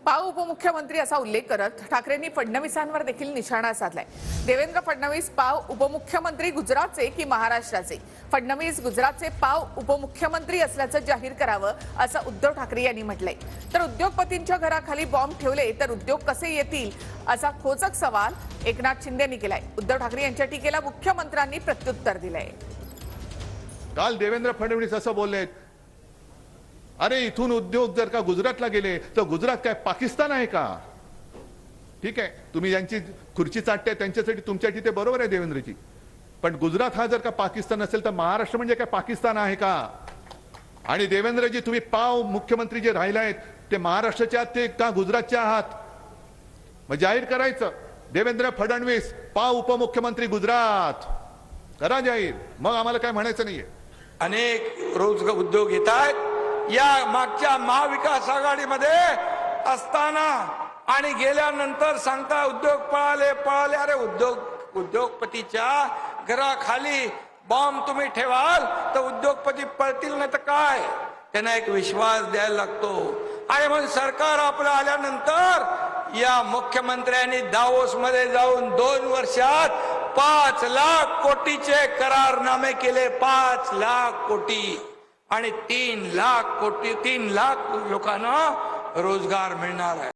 पाव उपमुख्यमंत्री असा उल्लेख करत ठाकरेंनी फडणवीसांवर देखील निशाणा साधलाय। देवेंद्र फडणवीस पाव उपमुख्यमंत्री गुजरातचे की महाराष्ट्राचे? फडणवीस गुजरातचे पाव उपमुख्यमंत्री असल्याचं जाहीर करावं असं उद्धव ठाकरे यांनी म्हटलंय। तर उद्योगपतींच्या घराखाली बॉम्ब ठेवले तर उद्योग कसे येतील असा खोचक सवाल एकनाथ शिंदेंनी केलाय। उद्धव ठाकरे यांच्या टीकेला मुख्यमंत्र्यांनी प्रत्युत्तर दिलंय। काल देवेंद्र फडणवीस असं बोलले, अरे इथून उद्योग जर का गुजरातला गेले तर गुजरात काय पाकिस्तान आहे का? ठीक आहे, तुम्ही ज्यांची खुर्ची चाटते त्यांच्यासाठी तुमच्यासाठी ते बरोबर आहे देवेंद्रजी, पण गुजरात हा जर का पाकिस्तान असेल तर महाराष्ट्र म्हणजे काय पाकिस्तान आहे का? आणि देवेंद्रजी तुम्ही पाव मुख्यमंत्री जे राहिले आहेत ते महाराष्ट्राचे आहात ते का गुजरातचे आहात? मग जाहीर करायचं, देवेंद्र फडणवीस पाव उपमुख्यमंत्री गुजरात करा जाहीर, मग आम्हाला काय म्हणायचं नाहीये। अनेक रोजगार उद्योग येत आहेत या मागच्या महाविकास आघाडीमध्ये असताना आणि गेल्यानंतर सांगता उद्योग पळाले। अरे उद्योगपतीच्या घराखाली बॉम्ब तुम्ही ठेवाल तर उद्योगपती पळतील नाही तर काय? त्यांना एक विश्वास द्यायला लागतो। आणि मग सरकार आपलं आल्यानंतर या मुख्यमंत्र्यांनी दावोस मध्ये जाऊन 2 वर्षात 5 लाख कोटीचे करारनामे केले। 5 लाख कोटी आणि 3 लाख लोकांना रोजगार मिळणार आहे।